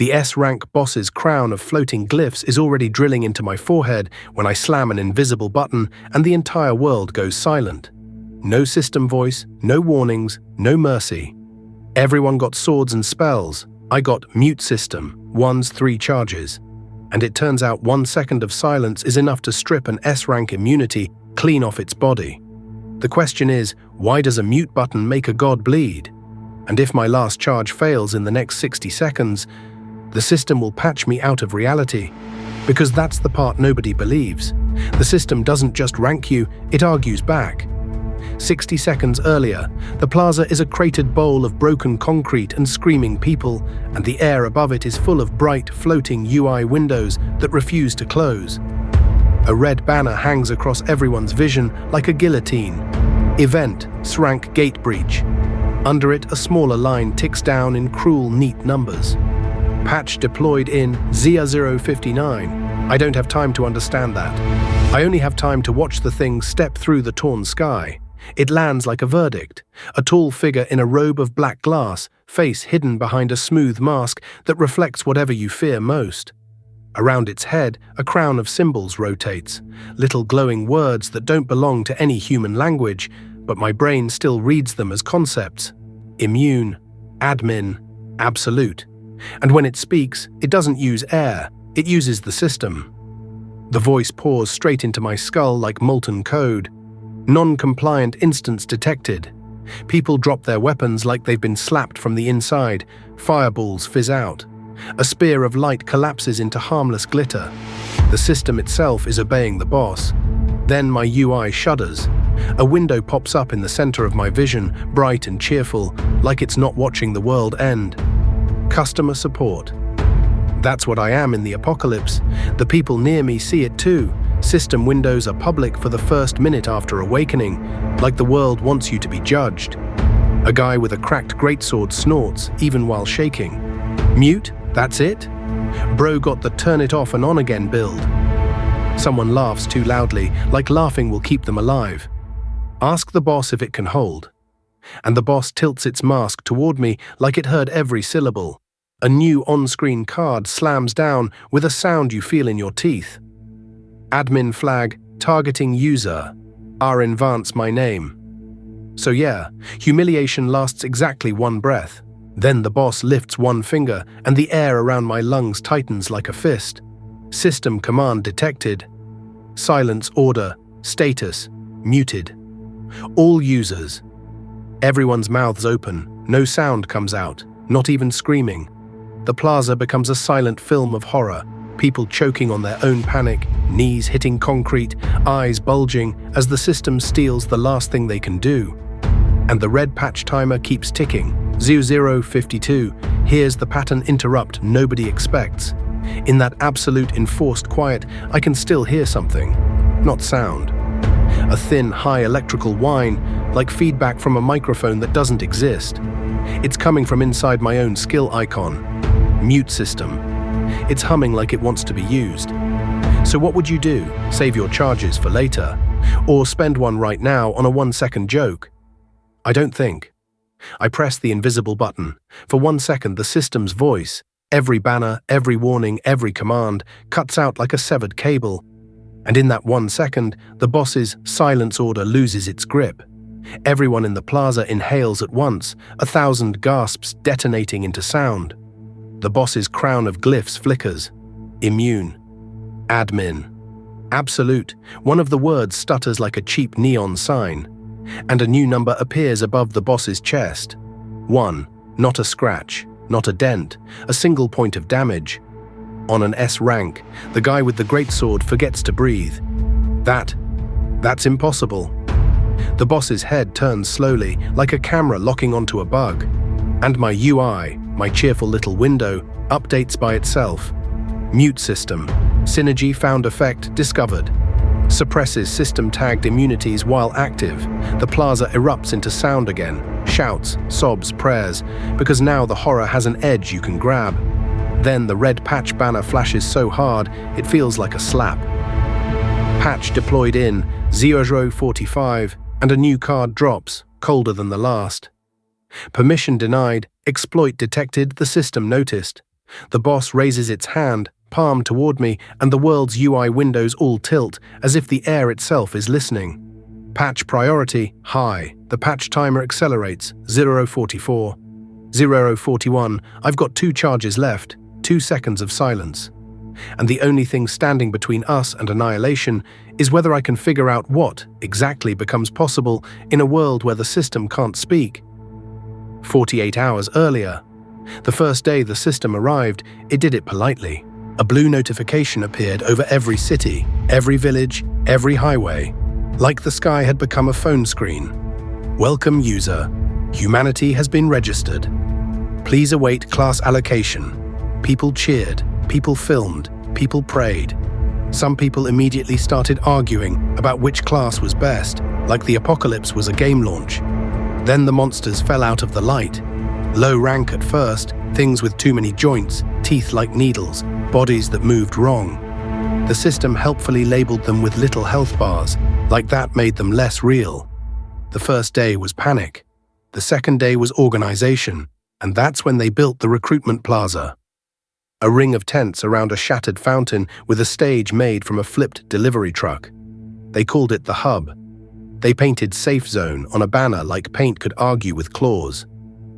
The S-rank boss's crown of floating glyphs is already drilling into my forehead when I slam an invisible button and the entire world goes silent. No system voice, no warnings, no mercy. Everyone got swords and spells. I got mute system, 3 charges. And it turns out 1 second of silence is enough to strip an S-rank immunity clean off its body. The question is, why does a mute button make a god bleed? And if my last charge fails in the next 60 seconds, the system will patch me out of reality. Because that's the part nobody believes. The system doesn't just rank you, it argues back. 60 seconds earlier, the plaza is a cratered bowl of broken concrete and screaming people, and the air above it is full of bright, floating UI windows that refuse to close. A red banner hangs across everyone's vision like a guillotine. Event, S-rank gate breach. Under it, a smaller line ticks down in cruel, neat numbers. Patch deployed in 0059. I don't have time to understand that. I only have time to watch the thing step through the torn sky. It lands like a verdict, a tall figure in a robe of black glass, face hidden behind a smooth mask that reflects whatever you fear most. Around its head, a crown of symbols rotates, little glowing words that don't belong to any human language, but my brain still reads them as concepts. Immune, admin, absolute. And when it speaks, it doesn't use air, it uses the system. The voice pours straight into my skull like molten code. Non-compliant instance detected. People drop their weapons like they've been slapped from the inside. Fireballs fizz out. A spear of light collapses into harmless glitter. The system itself is obeying the boss. Then my UI shudders. A window pops up in the center of my vision, bright and cheerful, like it's not watching the world end. Customer support. That's what I am in the apocalypse. The people near me see it too. System windows are public for the first minute after awakening, like the world wants you to be judged. A guy with a cracked greatsword snorts, even while shaking. Mute? That's it? Bro got the turn it off and on again build. Someone laughs too loudly, like laughing will keep them alive. Ask the boss if it can hold. And the boss tilts its mask toward me like it heard every syllable. A new on-screen card slams down with a sound you feel in your teeth. Admin flag, targeting user. Advance my name. So yeah, humiliation lasts exactly 1 breath. Then the boss lifts 1 finger and the air around my lungs tightens like a fist. System command detected. Silence order, status, muted. All users. Everyone's mouths open, no sound comes out, not even screaming. The plaza becomes a silent film of horror, people choking on their own panic, knees hitting concrete, eyes bulging as the system steals the last thing they can do. And the red patch timer keeps ticking. 0052, here's the pattern interrupt nobody expects. In that absolute enforced quiet, I can still hear something, not sound. A thin, high electrical whine, like feedback from a microphone that doesn't exist. It's coming from inside my own skill icon. Mute system. It's humming like it wants to be used. So what would you do? Save your charges for later? Or spend one right now on a 1-second joke? I don't think. I press the invisible button. For 1 second, the system's voice, every banner, every warning, every command, cuts out like a severed cable. And in that 1 second, the boss's silence order loses its grip. Everyone in the plaza inhales at once, 1,000 gasps detonating into sound. The boss's crown of glyphs flickers. Immune. Admin. Absolute. One of the words stutters like a cheap neon sign. And a new number appears above the boss's chest. 1. Not a scratch, not a dent, a single point of damage. On an S rank, the guy with the greatsword forgets to breathe. That's impossible. The boss's head turns slowly, like a camera locking onto a bug. And my UI, my cheerful little window, updates by itself. Mute system. Synergy found effect discovered. Suppresses system-tagged immunities while active. The plaza erupts into sound again. Shouts, sobs, prayers, because now the horror has an edge you can grab. Then the red patch banner flashes so hard, it feels like a slap. Patch deployed in 0045, and a new card drops, colder than the last. Permission denied, exploit detected, the system noticed. The boss raises its hand, palm toward me, and the world's UI windows all tilt, as if the air itself is listening. Patch priority, high. The patch timer accelerates, 0044. 0041, I've got 2 charges left, 2 seconds of silence. And the only thing standing between us and annihilation is whether I can figure out what exactly becomes possible in a world where the system can't speak. 48 hours earlier, the first day the system arrived, it did it politely. A blue notification appeared over every city, every village, every highway, like the sky had become a phone screen. Welcome, user. Humanity has been registered. Please await class allocation. People cheered, people filmed, people prayed. Some people immediately started arguing about which class was best, like the apocalypse was a game launch. Then the monsters fell out of the light. Low rank at first, things with too many joints, teeth like needles, bodies that moved wrong. The system helpfully labeled them with little health bars, like that made them less real. The first day was panic. The second day was organization, and that's when they built the recruitment plaza. A ring of tents around a shattered fountain with a stage made from a flipped delivery truck. They called it the hub. They painted safe zone on a banner like paint could argue with claws.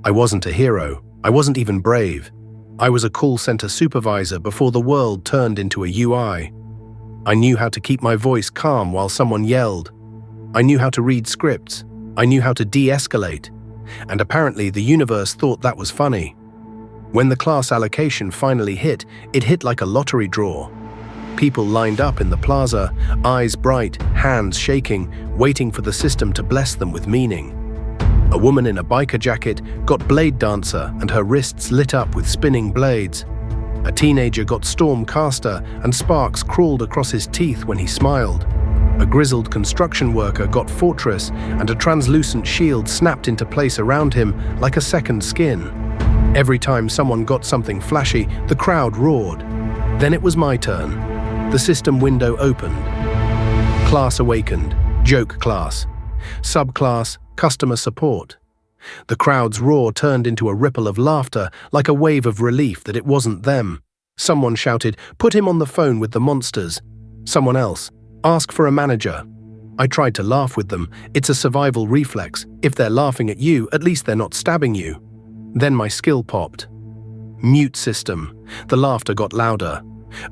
I wasn't a hero. I wasn't even brave. I was a call center supervisor before the world turned into a UI. I knew how to keep my voice calm while someone yelled. I knew how to read scripts. I knew how to de-escalate. And apparently the universe thought that was funny. When the class allocation finally hit, it hit like a lottery draw. People lined up in the plaza, eyes bright, hands shaking, waiting for the system to bless them with meaning. A woman in a biker jacket got Blade Dancer and her wrists lit up with spinning blades. A teenager got Stormcaster and sparks crawled across his teeth when he smiled. A grizzled construction worker got Fortress and a translucent shield snapped into place around him like a second skin. Every time someone got something flashy, the crowd roared. Then it was my turn. The system window opened. Class awakened. Joke class. Subclass, customer support. The crowd's roar turned into a ripple of laughter, like a wave of relief that it wasn't them. Someone shouted, "Put him on the phone with the monsters." Someone else, "Ask for a manager." I tried to laugh with them. It's a survival reflex. If they're laughing at you, at least they're not stabbing you. Then my skill popped. Mute system. The laughter got louder.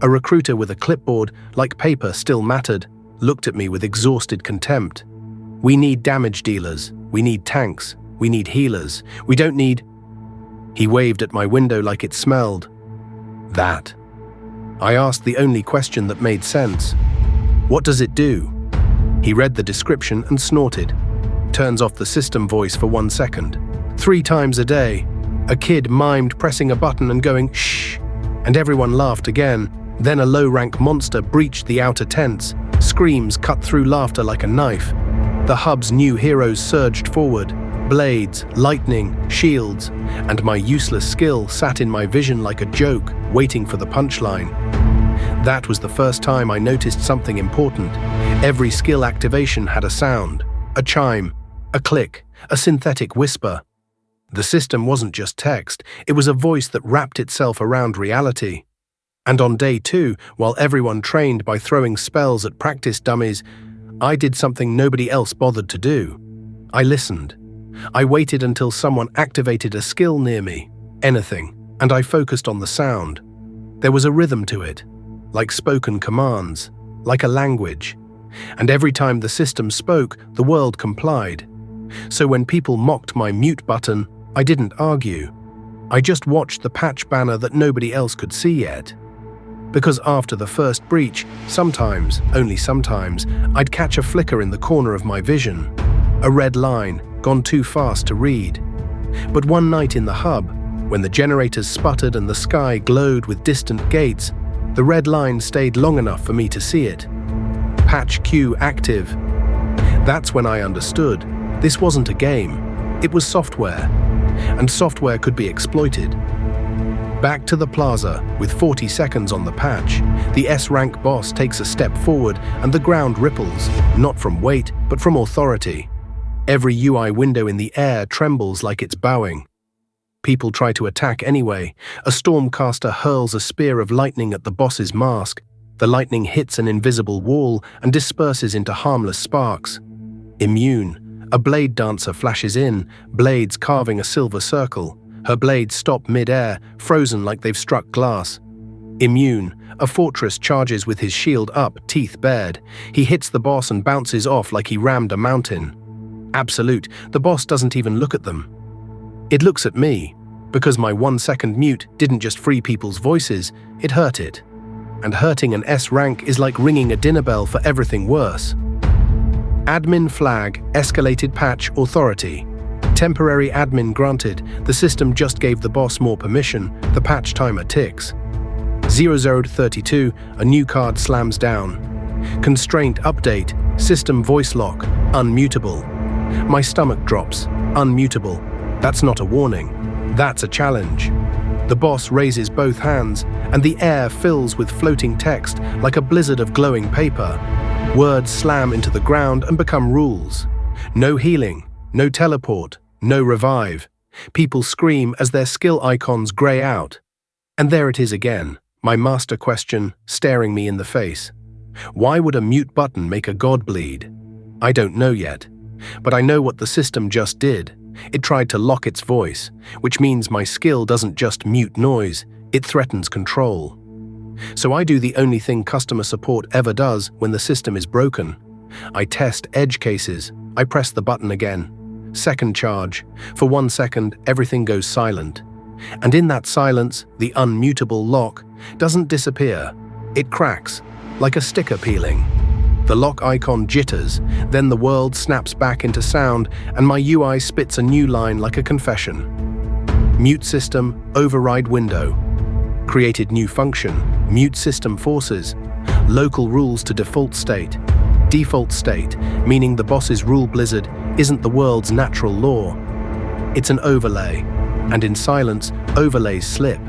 A recruiter with a clipboard, like paper still mattered, looked at me with exhausted contempt. "We need damage dealers. We need tanks. We need healers. We don't need..." He waved at my window like it smelled. That. I asked the only question that made sense. "What does it do?" He read the description and snorted. Turns off the system voice for 1 second. 3 times a day. A kid mimed pressing a button and going, "Shh," and everyone laughed again. Then a low-rank monster breached the outer tents. Screams cut through laughter like a knife. The hub's new heroes surged forward. Blades, lightning, shields, and my useless skill sat in my vision like a joke, waiting for the punchline. That was the first time I noticed something important. Every skill activation had a sound. A chime, a click, a synthetic whisper. The system wasn't just text, it was a voice that wrapped itself around reality. And on day 2, while everyone trained by throwing spells at practice dummies, I did something nobody else bothered to do. I listened. I waited until someone activated a skill near me, anything, and I focused on the sound. There was a rhythm to it, like spoken commands, like a language. And every time the system spoke, the world complied. So when people mocked my mute button, I didn't argue. I just watched the patch banner that nobody else could see yet. Because after the first breach, sometimes, only sometimes, I'd catch a flicker in the corner of my vision. A red line, gone too fast to read. But one night in the hub, when the generators sputtered and the sky glowed with distant gates, the red line stayed long enough for me to see it. Patch Q active. That's when I understood. This wasn't a game. It was software. And software could be exploited. Back to the plaza, with 40 seconds on the patch, the S-rank boss takes a step forward and the ground ripples, not from weight, but from authority. Every UI window in the air trembles like it's bowing. People try to attack anyway. A stormcaster hurls a spear of lightning at the boss's mask. The lightning hits an invisible wall and disperses into harmless sparks. Immune. A blade dancer flashes in, blades carving a silver circle. Her blades stop mid-air, frozen like they've struck glass. Immune. A fortress charges with his shield up, teeth bared. He hits the boss and bounces off like he rammed a mountain. Absolute. The boss doesn't even look at them. It looks at me, because my 1-second mute didn't just free people's voices, it hurt it. And hurting an S rank is like ringing a dinner bell for everything worse. Admin flag, escalated patch, authority. Temporary admin granted, the system just gave the boss more permission, the patch timer ticks. 0032, a new card slams down. Constraint update, system voice lock, unmutable. My stomach drops, unmutable. That's not a warning, that's a challenge. The boss raises both hands, and the air fills with floating text like a blizzard of glowing paper. Words slam into the ground and become rules. No healing, no teleport, no revive. People scream as their skill icons grey out. And there it is again, my master question staring me in the face. Why would a mute button make a god bleed? I don't know yet, but I know what the system just did. It tried to lock its voice, which means my skill doesn't just mute noise, it threatens control. So I do the only thing customer support ever does when the system is broken. I test edge cases, I press the button again. Second charge. For 1 second, everything goes silent. And in that silence, the unmutable lock doesn't disappear. It cracks, like a sticker peeling. The lock icon jitters, then the world snaps back into sound and my UI spits a new line like a confession. Mute system, override window. Created new function, mute system forces. Local rules to default state. Default state, meaning the boss's rule blizzard isn't the world's natural law. It's an overlay, and in silence, overlays slip.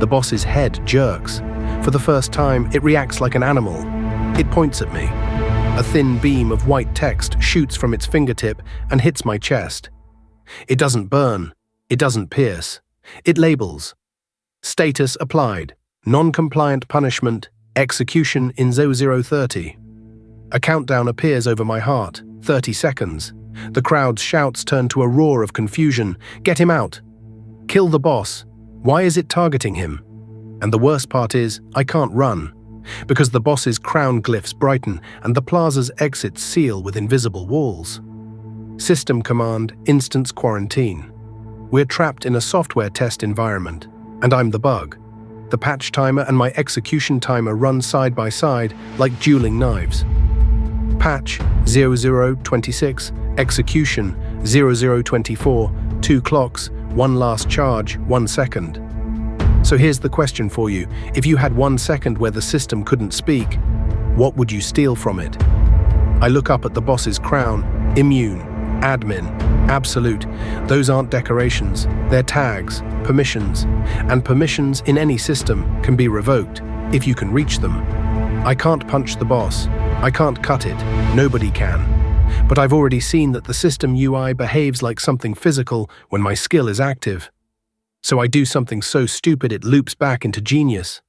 The boss's head jerks. For the first time, it reacts like an animal. It points at me. A thin beam of white text shoots from its fingertip and hits my chest. It doesn't burn. It doesn't pierce. It labels. Status applied. Non-compliant punishment. Execution in 0030. A countdown appears over my heart. 30 seconds. The crowd's shouts turn to a roar of confusion. Get him out. Kill the boss. Why is it targeting him? And the worst part is, I can't run. Because the boss's crown glyphs brighten and the plaza's exits seal with invisible walls. System command, instance quarantine. We're trapped in a software test environment, and I'm the bug. The patch timer and my execution timer run side by side like dueling knives. Patch 0026, execution 0024, 2 clocks, 1 last charge, 1 second. So here's the question for you. If you had 1 second where the system couldn't speak, what would you steal from it? I look up at the boss's crown, immune, admin, absolute. Those aren't decorations, they're tags, permissions. And permissions in any system can be revoked, if you can reach them. I can't punch the boss, I can't cut it, nobody can. But I've already seen that the system UI behaves like something physical when my skill is active. So I do something so stupid it loops back into genius.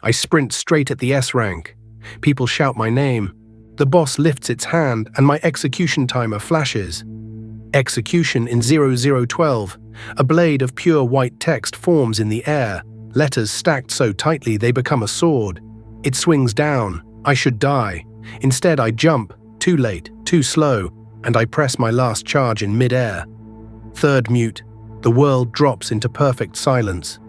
I sprint straight at the S rank. People shout my name. The boss lifts its hand and my execution timer flashes. Execution in 0012. A blade of pure white text forms in the air, letters stacked so tightly they become a sword. It swings down. I should die. Instead I jump, too late, too slow, and I press my last charge in mid-air. Third mute. The world drops into perfect silence.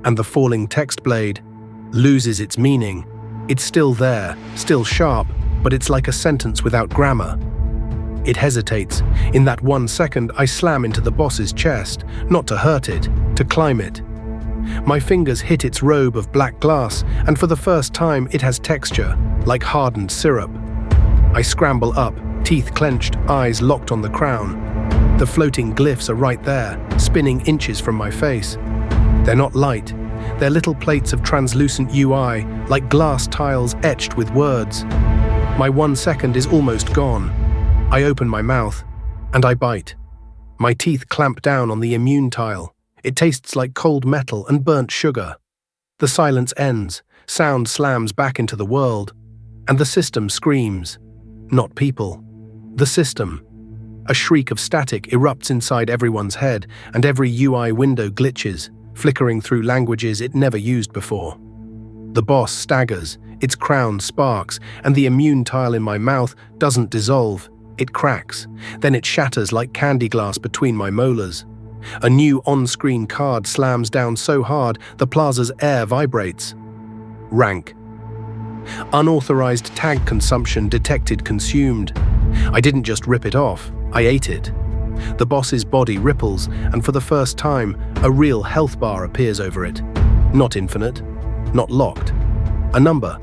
And the falling text blade loses its meaning. It's still there, still sharp, but it's like a sentence without grammar. It hesitates. In that 1 second, I slam into the boss's chest, not to hurt it, to climb it. My fingers hit its robe of black glass, and for the first time it has texture, like hardened syrup. I scramble up, teeth clenched, eyes locked on the crown. The floating glyphs are right there, spinning inches from my face. They're not light. They're little plates of translucent UI, like glass tiles etched with words. My 1 second is almost gone. I open my mouth, and I bite. My teeth clamp down on the immune tile. It tastes like cold metal and burnt sugar. The silence ends, sound slams back into the world, and the system screams. Not people. The system. A shriek of static erupts inside everyone's head, and every UI window glitches, flickering through languages it never used before. The boss staggers, its crown sparks, and the immune tile in my mouth doesn't dissolve. It cracks. Then it shatters like candy glass between my molars. A new on-screen card slams down so hard the plaza's air vibrates. Rank. Unauthorized tag consumption detected consumed. I didn't just rip it off, I ate it. The boss's body ripples, and for the first time, a real health bar appears over it. Not infinite, not locked. A number.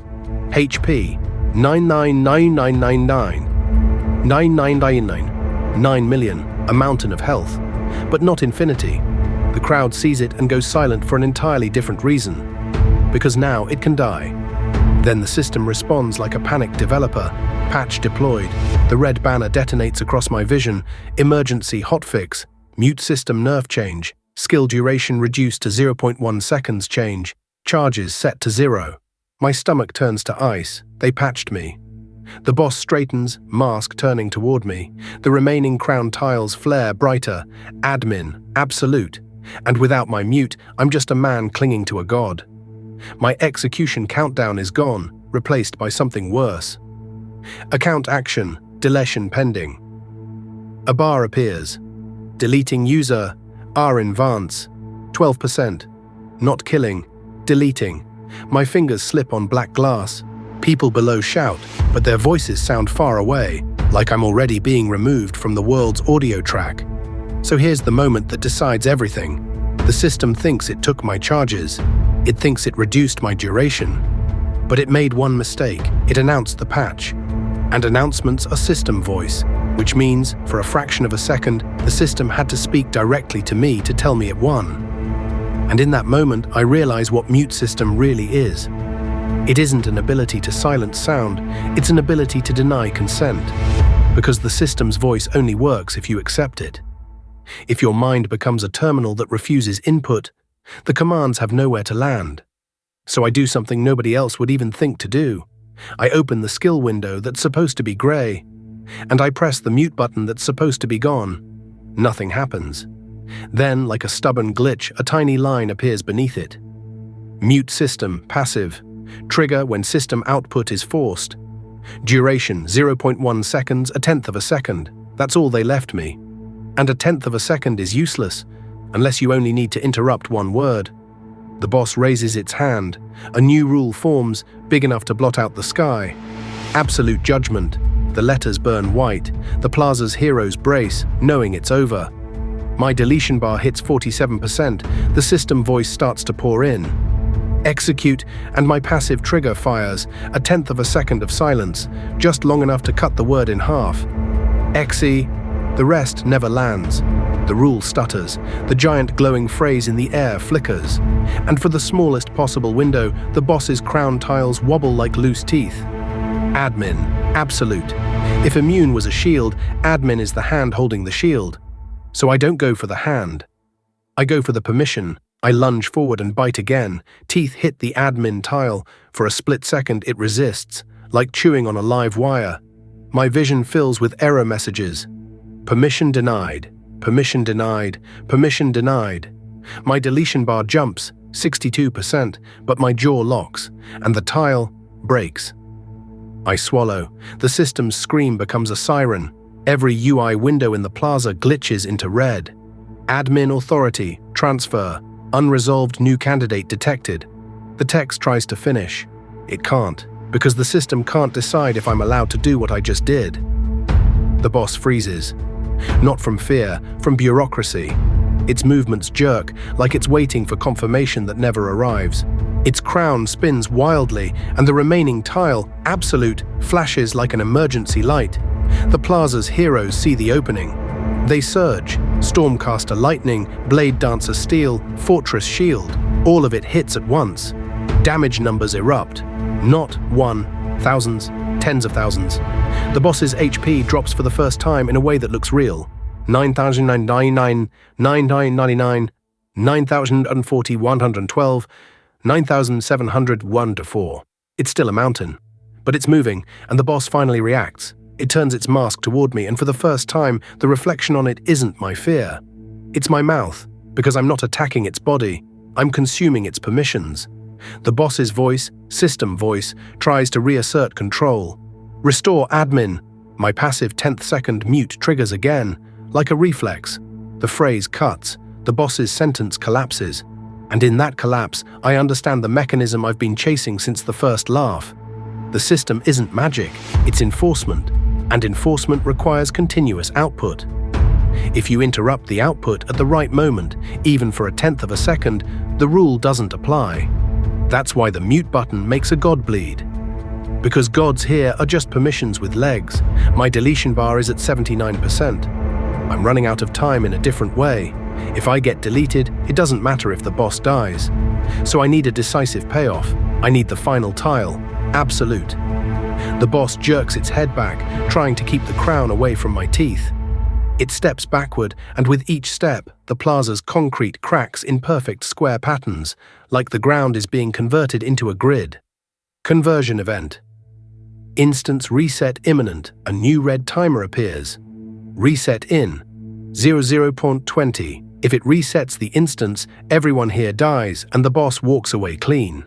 HP 999999. 9999. 9 million, a mountain of health. But not infinity. The crowd sees it and goes silent for an entirely different reason. Because now it can die. Then the system responds like a panicked developer. Patch deployed. The red banner detonates across my vision. Emergency hotfix. Mute system nerf change. Skill duration reduced to 0.1 seconds change. Charges set to 0. My stomach turns to ice. They patched me. The boss straightens, mask turning toward me. The remaining crown tiles flare brighter. Admin, absolute. And without my mute, I'm just a man clinging to a god. My execution countdown is gone, replaced by something worse. Account action, deletion pending. A bar appears. Deleting user, R in Vance, 12%. Not killing, deleting. My fingers slip on black glass. People below shout, but their voices sound far away, like I'm already being removed from the world's audio track. So here's the moment that decides everything. The system thinks it took my charges. It thinks it reduced my duration. But it made one mistake. It announced the patch. And announcements are system voice, which means, for a fraction of a second, the system had to speak directly to me to tell me it won. And in that moment, I realize what mute system really is. It isn't an ability to silence sound, it's an ability to deny consent. Because the system's voice only works if you accept it. If your mind becomes a terminal that refuses input, the commands have nowhere to land. So I do something nobody else would even think to do. I open the skill window that's supposed to be grey, and I press the mute button that's supposed to be gone. Nothing happens. Then, like a stubborn glitch, a tiny line appears beneath it. Mute system, passive. Trigger when system output is forced. Duration, 0.1 seconds, a tenth of a second. That's all they left me. And a tenth of a second is useless, unless you only need to interrupt one word. The boss raises its hand. A new rule forms, big enough to blot out the sky. Absolute judgment. The letters burn white. The plaza's heroes brace, knowing it's over. My deletion bar hits 47%. The system voice starts to pour in. Execute, and my passive trigger fires, a tenth of a second of silence, just long enough to cut the word in half. Exe. The rest never lands. The rule stutters. The giant glowing phrase in the air flickers. And for the smallest possible window, the boss's crown tiles wobble like loose teeth. Admin. Absolute. If immune was a shield, admin is the hand holding the shield. So I don't go for the hand. I go for the permission. I lunge forward and bite again. Teeth hit the admin tile. For a split second, it resists, like chewing on a live wire. My vision fills with error messages. Permission denied. Permission denied. Permission denied. My deletion bar jumps, 62%, but my jaw locks, and the tile breaks. I swallow. The system's scream becomes a siren. Every UI window in the plaza glitches into red. Admin authority, transfer, unresolved new candidate detected. The text tries to finish. It can't, because the system can't decide if I'm allowed to do what I just did. The boss freezes. Not from fear, from bureaucracy. Its movements jerk, like it's waiting for confirmation that never arrives. Its crown spins wildly, and the remaining tile, absolute, flashes like an emergency light. The plaza's heroes see the opening. They surge. Stormcaster lightning, Blade Dancer steel, Fortress shield. All of it hits at once. Damage numbers erupt. Not one, thousands, tens of thousands. The boss's HP drops for the first time in a way that looks real. 9,999, 9,999. 9,040, 112, 9,701 to 4. It's still a mountain, but it's moving, and the boss finally reacts. It turns its mask toward me, and for the first time, the reflection on it isn't my fear. It's my mouth, because I'm not attacking its body. I'm consuming its permissions. The boss's voice, system voice, tries to reassert control. Restore admin. My passive 10th second mute triggers again. Like a reflex, the phrase cuts, the boss's sentence collapses. And in that collapse, I understand the mechanism I've been chasing since the first laugh. The system isn't magic, it's enforcement, and enforcement requires continuous output. If you interrupt the output at the right moment, even for a 10th of a second, the rule doesn't apply. That's why the mute button makes a god bleed. Because gods here are just permissions with legs. My deletion bar is at 79%. I'm running out of time in a different way. If I get deleted, it doesn't matter if the boss dies. So I need a decisive payoff. I need the final tile. Absolute. The boss jerks its head back, trying to keep the crown away from my teeth. It steps backward, and with each step, the plaza's concrete cracks in perfect square patterns, like the ground is being converted into a grid. Conversion event. Instance reset imminent. A new red timer appears. Reset in 00.20. If it resets the instance, everyone here dies and the boss walks away clean.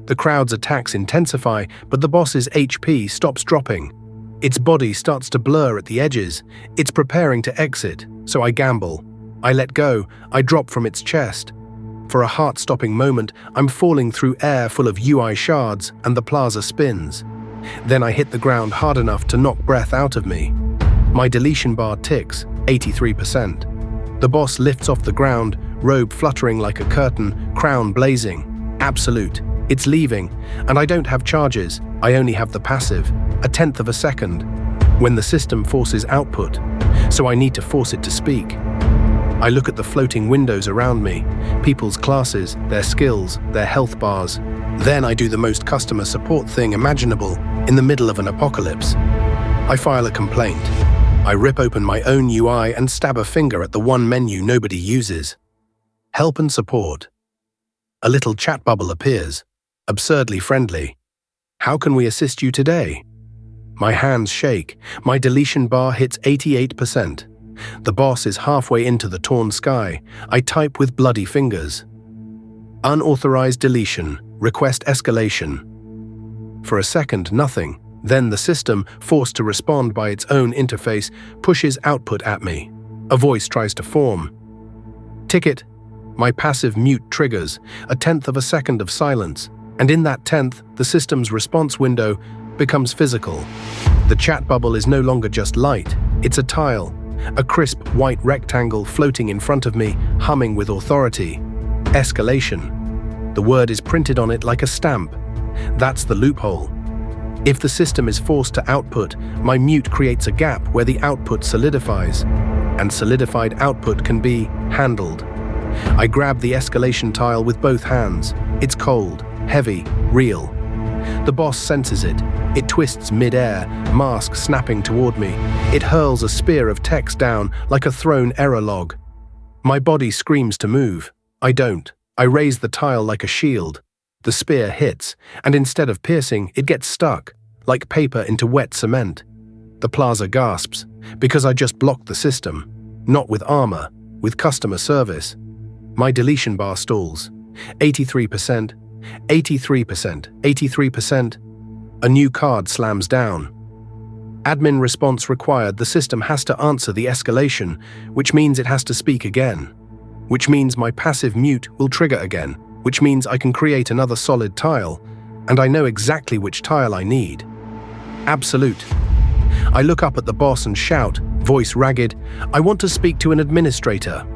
The crowd's attacks intensify, but the boss's HP stops dropping. Its body starts to blur at the edges. It's preparing to exit, so I gamble. I let go. I drop from its chest. For a heart-stopping moment, I'm falling through air full of UI shards, and the plaza spins. Then I hit the ground hard enough to knock breath out of me. My deletion bar ticks, 83%. The boss lifts off the ground, robe fluttering like a curtain, crown blazing. Absolute. It's leaving, and I don't have charges. I only have the passive, a 10th of a second, when the system forces output, so I need to force it to speak. I look at the floating windows around me, people's classes, their skills, their health bars. Then I do the most customer support thing imaginable in the middle of an apocalypse. I file a complaint. I rip open my own UI and stab a finger at the one menu nobody uses. Help and support. A little chat bubble appears, absurdly friendly. How can we assist you today? My hands shake. My deletion bar hits 88%. The boss is halfway into the torn sky. I type with bloody fingers. Unauthorized deletion. Request escalation. For a second, nothing. Then the system, forced to respond by its own interface, pushes output at me. A voice tries to form. Ticket. My passive mute triggers, a 10th of a second of silence, and in that 10th, the system's response window becomes physical. The chat bubble is no longer just light, it's a tile, a crisp white rectangle floating in front of me, humming with authority. Escalation. The word is printed on it like a stamp. That's the loophole. If the system is forced to output, my mute creates a gap where the output solidifies, and solidified output can be handled. I grab the escalation tile with both hands. It's cold, heavy, real. The boss senses it. It twists mid-air, mask snapping toward me. It hurls a spear of text down like a thrown error log. My body screams to move. I don't. I raise the tile like a shield. The spear hits, and instead of piercing, it gets stuck, like paper into wet cement. The plaza gasps, because I just blocked the system. Not with armor, with customer service. My deletion bar stalls. 83%, 83%, 83%. A new card slams down. Admin response required. The system has to answer the escalation, which means it has to speak again. Which means my passive mute will trigger again. Which means I can create another solid tile, and I know exactly which tile I need. Absolute. I look up at the boss and shout, voice ragged, I want to speak to an administrator.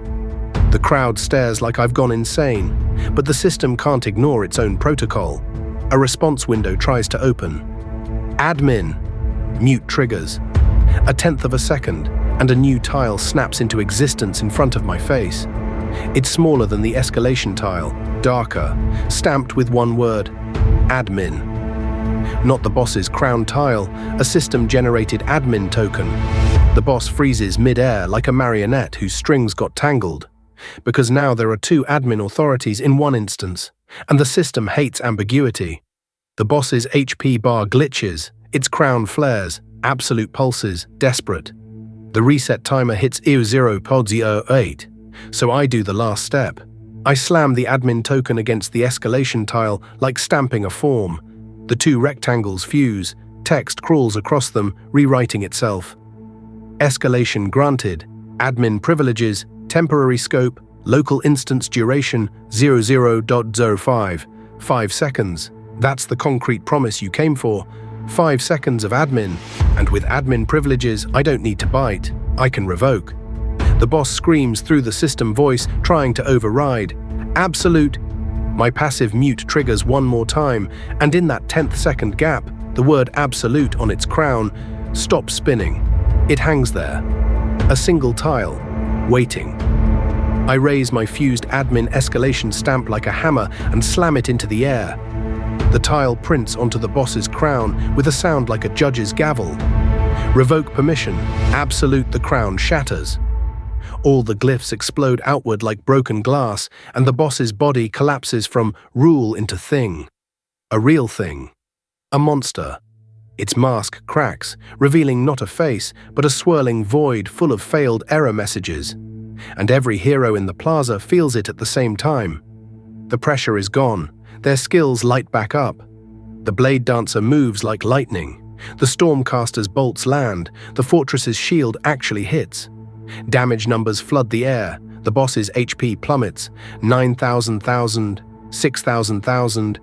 The crowd stares like I've gone insane, but the system can't ignore its own protocol. A response window tries to open. Admin. Mute triggers. A 10th of a second, and a new tile snaps into existence in front of my face. It's smaller than the escalation tile, darker, stamped with one word, admin. Not the boss's crown tile, a system-generated admin token. The boss freezes mid-air like a marionette whose strings got tangled. because now there are two admin authorities in one instance, and the system hates ambiguity. The boss's HP bar glitches, its crown flares, absolute pulses, desperate. The reset timer hits 0.08, so I do the last step. I slam the admin token against the escalation tile like stamping a form. The two rectangles fuse, text crawls across them, rewriting itself. Escalation granted, admin privileges, temporary scope, local instance duration 00.05, 5 seconds. That's the concrete promise you came for. 5 seconds of admin, and with admin privileges, I don't need to bite, I can revoke. The boss screams through the system voice, trying to override. Absolute. My passive mute triggers one more time, and in that 10th second gap, the word absolute on its crown stops spinning. It hangs there. A single tile, waiting. I raise my fused admin escalation stamp like a hammer and slam it into the air. The tile prints onto the boss's crown with a sound like a judge's gavel. Revoke permission, absolute, the crown shatters. All the glyphs explode outward like broken glass, and the boss's body collapses from rule into thing. A real thing. A monster. Its mask cracks, revealing not a face, but a swirling void full of failed error messages. And every hero in the plaza feels it at the same time. The pressure is gone. Their skills light back up. The blade dancer moves like lightning. The stormcaster's bolts land. The fortress's shield actually hits. Damage numbers flood the air. The boss's HP plummets. 9,000, 6,000,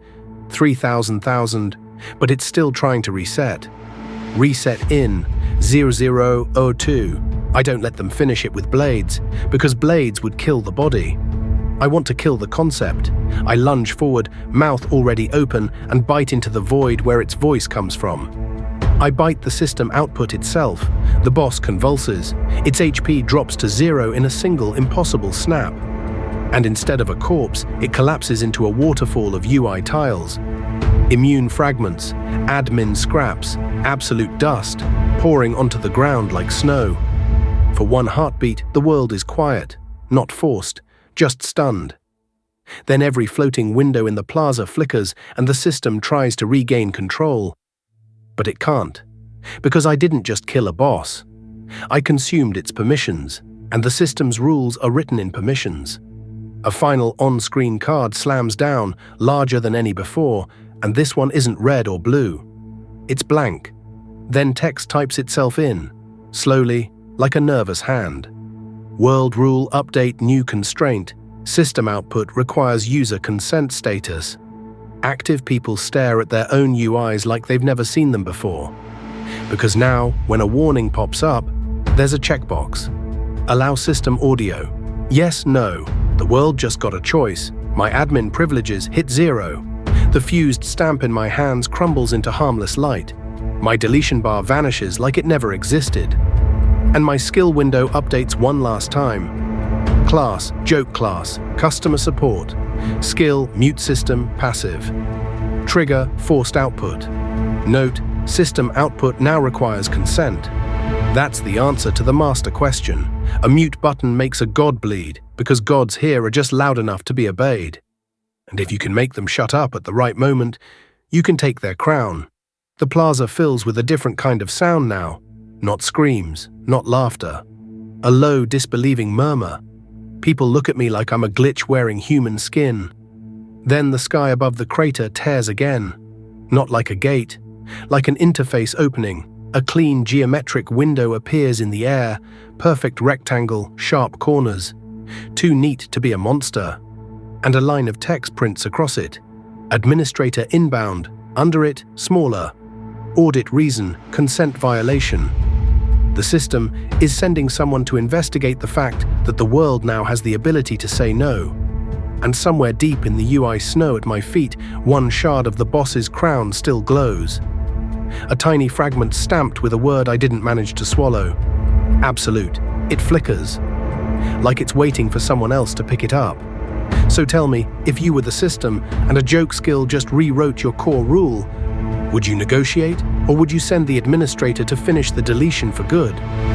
3,000, but it's still trying to reset. Reset in 0002. I don't let them finish it with blades, because blades would kill the body. I want to kill the concept. I lunge forward, mouth already open, and bite into the void where its voice comes from. I bite the system output itself. The boss convulses. Its HP drops to 0 in a single impossible snap. And instead of a corpse, it collapses into a waterfall of UI tiles. Immune fragments, admin scraps, absolute dust, pouring onto the ground like snow. For one heartbeat, the world is quiet, not forced, just stunned. Then every floating window in the plaza flickers and the system tries to regain control. But it can't, because I didn't just kill a boss. I consumed its permissions, and the system's rules are written in permissions. A final on-screen card slams down, larger than any before, and this one isn't red or blue. It's blank. Then text types itself in, slowly, like a nervous hand. World rule update new constraint. System output requires user consent status. Active people stare at their own UIs like they've never seen them before. Because now, when a warning pops up, there's a checkbox. Allow system audio. Yes, no. The world just got a choice. My admin privileges hit 0. The fused stamp in my hands crumbles into harmless light. My deletion bar vanishes like it never existed. And my skill window updates one last time. Class, joke class, customer support. Skill, mute system, passive. Trigger, forced output. Note, system output now requires consent. That's the answer to the master question. A mute button makes a god bleed, because gods here are just loud enough to be obeyed. And if you can make them shut up at the right moment, you can take their crown. The plaza fills with a different kind of sound now. Not screams, not laughter. A low, disbelieving murmur. People look at me like I'm a glitch wearing human skin. Then the sky above the crater tears again. Not like a gate, like an interface opening. A clean geometric window appears in the air, perfect rectangle, sharp corners. Too neat to be a monster. And a line of text prints across it. Administrator inbound, under it, smaller. Audit reason, consent violation. The system is sending someone to investigate the fact that the world now has the ability to say no. And somewhere deep in the UI snow at my feet, one shard of the boss's crown still glows. A tiny fragment stamped with a word I didn't manage to swallow. Absolute. It flickers. Like it's waiting for someone else to pick it up. So tell me, if you were the system and a joke skill just rewrote your core rule, would you negotiate, or would you send the administrator to finish the deletion for good?